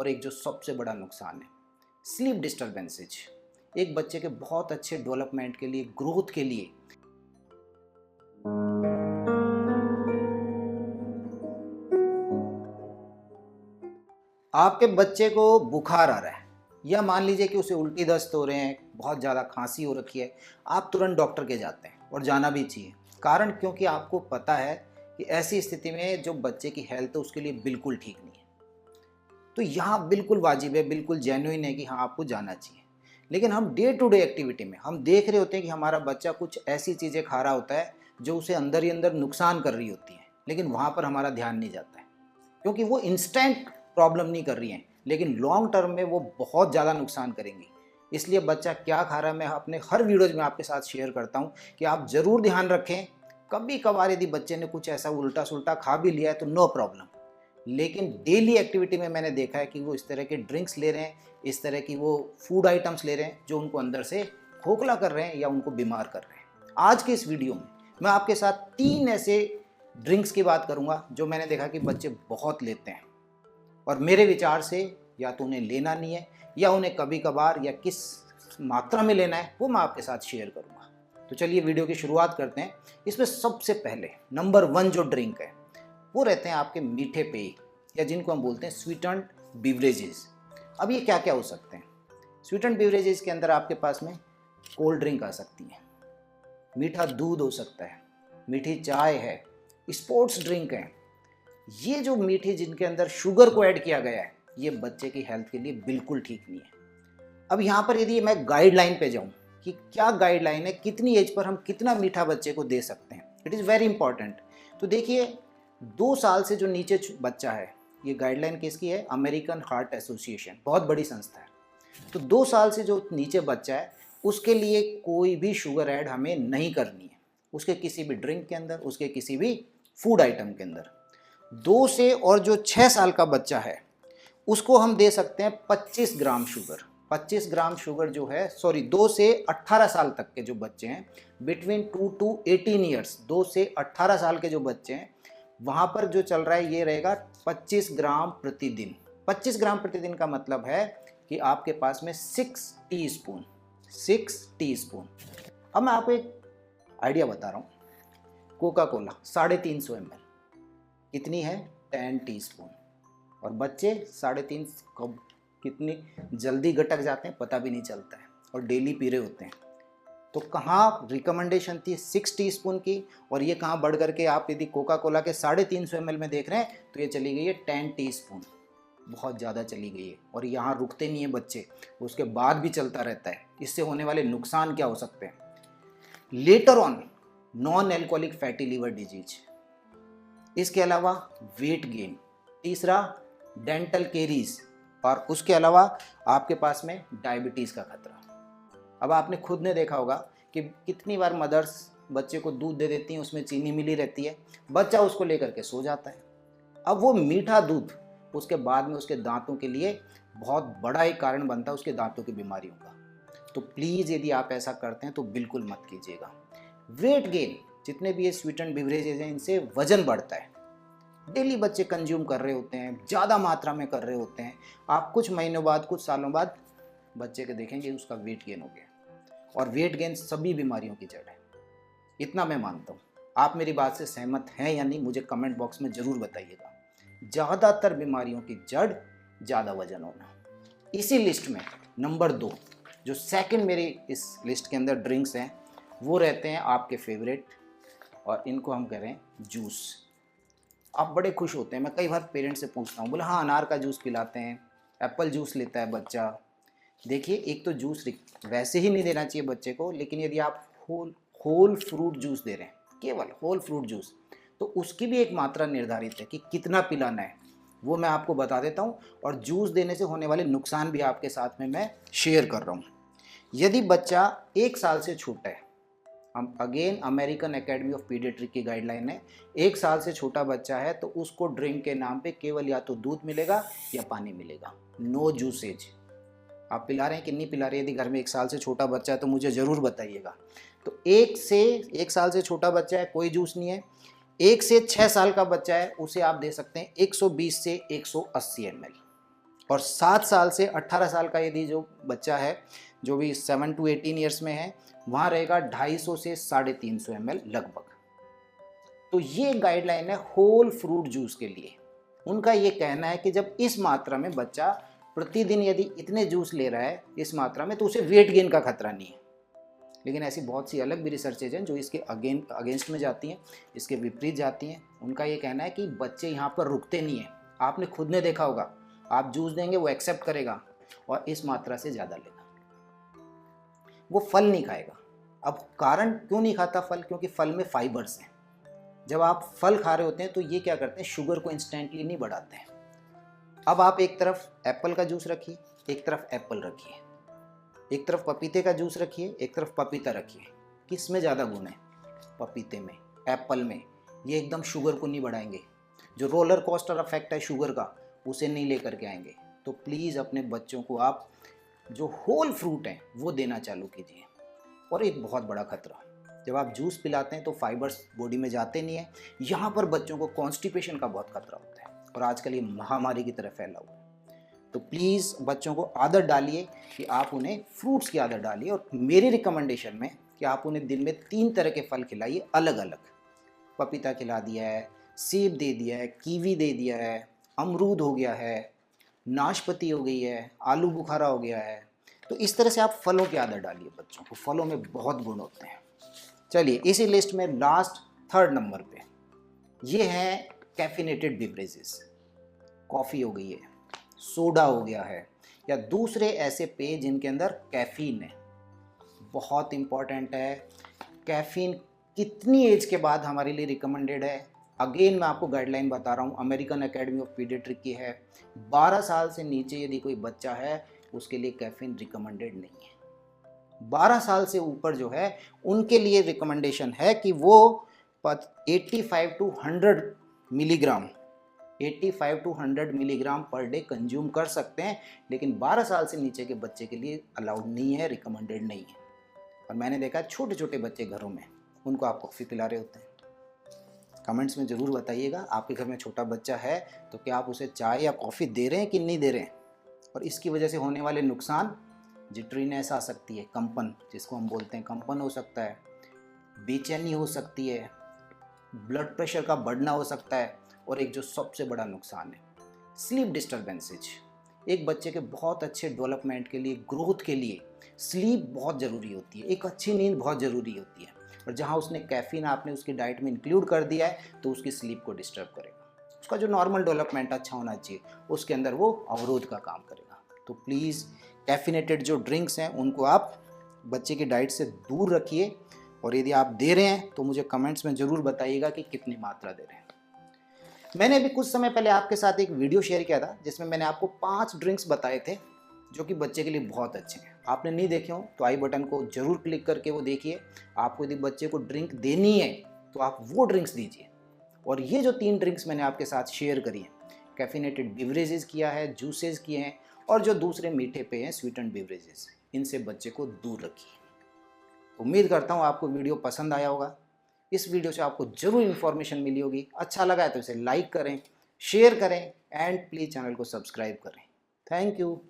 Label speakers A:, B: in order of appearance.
A: और एक जो सबसे बड़ा नुकसान है, स्लीप डिस्टर्बेंसेज। एक बच्चे के बहुत अच्छे डेवलपमेंट के लिए, ग्रोथ के लिए आपके बच्चे को बुखार आ रहा है या मान लीजिए कि उसे उल्टी दस्त हो रहे हैं, बहुत ज़्यादा खांसी हो रखी है, आप तुरंत डॉक्टर के जाते हैं और जाना भी चाहिए। कारण क्योंकि आपको पता है कि ऐसी स्थिति में जो बच्चे की हेल्थ है उसके लिए बिल्कुल ठीक नहीं है। तो यहाँ बिल्कुल वाजिब है, बिल्कुल जेन्युइन है कि हाँ आपको जाना चाहिए। लेकिन हम डे टू डे एक्टिविटी में हम देख रहे होते हैं कि हमारा बच्चा कुछ ऐसी चीज़ें खा रहा होता है जो उसे अंदर ही अंदर नुकसान कर रही होती है, लेकिन वहाँ पर हमारा ध्यान नहीं जाता है क्योंकि वो इंस्टेंट प्रॉब्लम नहीं कर रही हैं, लेकिन लॉन्ग टर्म में वो बहुत ज़्यादा नुकसान करेंगी। इसलिए बच्चा क्या खा रहा है मैं अपने हर वीडियोज़ में आपके साथ शेयर करता हूँ कि आप ज़रूर ध्यान रखें। कभी कभार यदि बच्चे ने कुछ ऐसा उल्टा सुल्टा खा भी लिया है तो नो प्रॉब्लम, लेकिन डेली एक्टिविटी में मैंने देखा है कि वो इस तरह के ड्रिंक्स ले रहे हैं, इस तरह की वो फूड आइटम्स ले रहे हैं जो उनको अंदर से खोखला कर रहे हैं या उनको बीमार कर रहे हैं। आज के इस वीडियो में मैं आपके साथ 3 ऐसे ड्रिंक्स की बात करूंगा जो मैंने देखा कि बच्चे बहुत लेते हैं और मेरे विचार से या तो उन्हें लेना नहीं है या उन्हें कभी कभार या किस मात्रा में लेना है वो मैं आपके साथ शेयर करूंगा। तो चलिए वीडियो की शुरुआत करते हैं। इसमें सबसे पहले नंबर 1 जो ड्रिंक है वो रहते हैं आपके मीठे पेय या जिनको हम बोलते हैं स्वीटेंड बिवरेजेस। अब ये क्या क्या हो सकते हैं? स्वीटेंड बिवरेजेस के अंदर आपके पास में कोल्ड ड्रिंक आ सकती है, मीठा दूध हो सकता है, मीठी चाय है, स्पोर्ट्स ड्रिंक है। ये जो मीठी जिनके अंदर शुगर को ऐड किया गया है ये बच्चे की हेल्थ के लिए बिल्कुल ठीक नहीं है। अब यहाँ पर यदि मैं गाइडलाइन पे जाऊँ कि क्या गाइडलाइन है, कितनी एज पर हम कितना मीठा बच्चे को दे सकते हैं, इट इज़ वेरी इंपॉर्टेंट। तो देखिए 2 साल से जो नीचे बच्चा है, ये गाइडलाइन किसकी है? अमेरिकन हार्ट एसोसिएशन, बहुत बड़ी संस्था है। तो 2 साल से जो नीचे बच्चा है उसके लिए कोई भी शुगर ऐड हमें नहीं करनी है, उसके किसी भी ड्रिंक के अंदर, उसके किसी भी फूड आइटम के अंदर। 2 से और जो 6 साल का बच्चा है उसको हम दे सकते हैं 25 ग्राम शुगर। 25 ग्राम शुगर जो है, 2 से 18 साल तक के जो बच्चे हैं, बिटवीन 2 to 18 ईयर्स, 2 से 18 साल के जो बच्चे हैं वहाँ पर जो चल रहा है ये रहेगा 25 ग्राम प्रतिदिन। 25 ग्राम प्रतिदिन का मतलब है कि आपके पास में 6 टीस्पून। अब मैं आपको एक आइडिया बता रहा हूँ। कोका कोला 350 ml कितनी है? 10 टीस्पून। और बच्चे 3.5 कब कितनी जल्दी गटक जाते हैं पता भी नहीं चलता है और डेली पी रहे होते हैं। तो कहाँ रिकमेंडेशन थी 6 टीस्पून की और ये कहाँ बढ़ करके आप यदि कोका कोला के 350 ml में देख रहे हैं तो ये चली गई है 10 टीस्पून। बहुत ज़्यादा चली गई है और यहाँ रुकते नहीं है बच्चे, उसके बाद भी चलता रहता है। इससे होने वाले नुकसान क्या हो सकते हैं? Later on non alcoholic fatty liver disease, इसके अलावा वेट गेन, तीसरा डेंटल केरीज, और उसके अलावा आपके पास में डायबिटीज़ का खतरा। अब आपने खुद ने देखा होगा कि कितनी बार मदर्स बच्चे को दूध दे देती हैं, उसमें चीनी मिली रहती है, बच्चा उसको लेकर के सो जाता है। अब वो मीठा दूध उसके बाद में उसके दांतों के लिए बहुत बड़ा एक कारण बनता है, उसके दांतों की बीमारियों का। तो प्लीज़ यदि आप ऐसा करते हैं तो बिल्कुल मत कीजिएगा। वेट गेन, जितने भी ये स्वीटेंड बिवरेजेज हैं इनसे वजन बढ़ता है। डेली बच्चे कंज्यूम कर रहे होते हैं, ज़्यादा मात्रा में कर रहे होते हैं। आप कुछ महीनों बाद, कुछ सालों बाद बच्चे के देखेंगे उसका वेट गेन हो गया, और वेट गेन सभी बीमारियों की जड़ है। इतना मैं मानता हूँ। आप मेरी बात से सहमत हैं या नहीं मुझे कमेंट बॉक्स में ज़रूर बताइएगा। ज़्यादातर बीमारियों की जड़ ज़्यादा वजन होना। इसी लिस्ट में नंबर 2 जो सेकंड मेरी इस लिस्ट के अंदर ड्रिंक्स हैं वो रहते हैं आपके फेवरेट, और इनको हम करें जूस। आप बड़े खुश होते हैं, मैं कई बार पेरेंट्स से पूछता हूँ, बोले हाँ अनार का जूस पिलाते हैं, एप्पल जूस लेता है बच्चा। देखिए एक तो जूस वैसे ही नहीं देना चाहिए बच्चे को, लेकिन यदि आप होल फ्रूट जूस दे रहे हैं, केवल होल फ्रूट जूस, तो उसकी भी एक मात्रा निर्धारित है कि कितना पिलाना है, वो मैं आपको बता देता हूँ। और जूस देने से होने वाले नुकसान भी आपके साथ में मैं शेयर कर रहा हूँ। यदि बच्चा 1 साल से छोटा है, हम again American academy of paediatric की गाइडलाइन है, 1 साल से छोटा बच्चा है तो उसको ड्रिंक के नाम पे केवल या तो दूध मिलेगा या पानी मिलेगा, नो जूसेज। आप पिला रहे हैं कि नहीं पिला रहे? यदि घर में 1 साल से छोटा बच्चा है तो मुझे ज़रूर बताइएगा। तो 1 साल से छोटा बच्चा है कोई जूस नहीं है। 1 से 6 साल का बच्चा है उसे आप दे सकते हैं 120 से 180 ml। और 7 साल से 18 साल का यदि जो बच्चा है, जो भी 7 to 18 ईयर्स में है, वहाँ रहेगा 250 से 350 ml लगभग। तो ये गाइडलाइन है होल फ्रूट जूस के लिए। उनका ये कहना है कि जब इस मात्रा में बच्चा प्रतिदिन यदि इतने जूस ले रहा है इस मात्रा में, तो उसे वेट गेन का खतरा नहीं है। लेकिन ऐसी बहुत सी अलग भी रिसर्चेज हैं जो इसके अगेंस्ट में जाती हैं, इसके विपरीत जाती हैं। उनका ये कहना है कि बच्चे यहाँ पर रुकते नहीं हैं। आपने खुद ने देखा होगा, आप जूस देंगे वो एक्सेप्ट करेगा और इस मात्रा से ज़्यादा लेगा, वो फल नहीं खाएगा। अब कारण क्यों नहीं खाता फल? क्योंकि फल में फाइबर्स हैं। जब आप फल खा रहे होते हैं तो ये क्या करते हैं, शुगर को इंस्टेंटली नहीं बढ़ाते हैं। अब आप एक तरफ एप्पल का जूस रखिए, एक तरफ एप्पल रखिए, एक तरफ पपीते का जूस रखिए, एक तरफ पपीता रखिए। किस में ज़्यादा गुण है? पपीते में, एप्पल में। ये एकदम शुगर को नहीं बढ़ाएंगे, जो रोलर कोस्टर इफेक्ट है शुगर का उसे नहीं लेकर के आएंगे। तो प्लीज़ अपने बच्चों को आप जो होल फ्रूट हैं वो देना चालू कीजिए। और एक बहुत बड़ा खतरा, जब आप जूस पिलाते हैं तो फाइबर्स बॉडी में जाते नहीं है। यहाँ पर बच्चों को कॉन्स्टिपेशन का बहुत खतरा होता है और आजकल ये महामारी की तरह फैला हुआ है। तो प्लीज़ बच्चों को आदत डालिए कि आप उन्हें फ्रूट्स की आदत डालिए। और मेरी रिकमेंडेशन में कि आप उन्हें दिन में 3 तरह के फल खिलाइए अलग अलग। पपीता खिला दिया है, सेब दे दिया है, कीवी दे दिया है, अमरूद हो गया है, नाशपाती हो गई है, आलू बुखारा हो गया है। तो इस तरह से आप फलों की आदत डालिए बच्चों को। फलों में बहुत गुण होते हैं। चलिए इसी लिस्ट में लास्ट 3rd नंबर पे ये है कैफिनेटेड बिवरेजेस। कॉफ़ी हो गई है, सोडा हो गया है, या दूसरे ऐसे पेय जिनके अंदर कैफीन है। बहुत इम्पॉर्टेंट है, कैफीन कितनी एज के बाद हमारे लिए रिकमेंडेड है? अगेन मैं आपको गाइडलाइन बता रहा हूँ, अमेरिकन एकेडमी ऑफ पीडियाट्रिक की है। 12 साल से नीचे यदि कोई बच्चा है उसके लिए कैफीन रिकमेंडेड नहीं है। 12 साल से ऊपर जो है उनके लिए रिकमेंडेशन है कि वो 85 to 100 milligram 85 to 100 milligram per day consume कर सकते हैं। लेकिन 12 साल से नीचे के बच्चे के लिए अलाउड नहीं है, रिकमेंडेड नहीं है। और मैंने देखा छोटे छोटे बच्चे घरों में, उनको आप कॉफ़ी पिला रहे होते हैं। कमेंट्स में ज़रूर बताइएगा, आपके घर में छोटा बच्चा है तो क्या आप उसे चाय या कॉफ़ी दे रहे हैं कि नहीं दे रहे हैं? और इसकी वजह से होने वाले नुकसान, जिट्रीनेस आ सकती है, कंपन जिसको हम बोलते हैं, कंपन हो सकता है, बेचैनी हो सकती है, ब्लड प्रेशर का बढ़ना हो सकता है, और एक जो सबसे बड़ा नुकसान है, स्लीप डिस्टर्बेंसेज। एक बच्चे के बहुत अच्छे डेवलपमेंट के लिए, ग्रोथ के लिए स्लीप बहुत ज़रूरी होती है, एक अच्छी नींद बहुत ज़रूरी होती है। और जहाँ उसने कैफीन आपने उसकी डाइट में इंक्लूड कर दिया है तो उसकी स्लीप को डिस्टर्ब करेगा। उसका जो नॉर्मल डेवलपमेंट अच्छा होना चाहिए उसके अंदर वो अवरोध का काम करेगा। तो प्लीज़ कैफिनेटेड जो ड्रिंक्स हैं उनको आप बच्चे की डाइट से दूर रखिए। और यदि आप दे रहे हैं तो मुझे कमेंट्स में ज़रूर बताइएगा कि कितनी मात्रा दे रहे हैं। मैंने अभी कुछ समय पहले आपके साथ एक वीडियो शेयर किया था जिसमें मैंने आपको 5 ड्रिंक्स बताए थे जो कि बच्चे के लिए बहुत अच्छे हैं। आपने नहीं देखे हो तो आई बटन को जरूर क्लिक करके वो देखिए। आपको यदि बच्चे को ड्रिंक देनी है तो आप वो ड्रिंक्स दीजिए। और ये जो 3 ड्रिंक्स मैंने आपके साथ शेयर करी हैं, कैफिनेटेड बिवरेजेस किया है, जूसेस किए हैं, और जो दूसरे मीठे पे हैं स्वीटेंड बिवरेजेस, इनसे बच्चे को दूर रखिए। उम्मीद करता हूँ आपको वीडियो पसंद आया होगा। इस वीडियो से आपको जरूर इन्फॉर्मेशन मिली होगी। अच्छा लगा है तो इसे लाइक करें, शेयर करें एंड प्लीज़ चैनल को सब्सक्राइब करें। Thank you.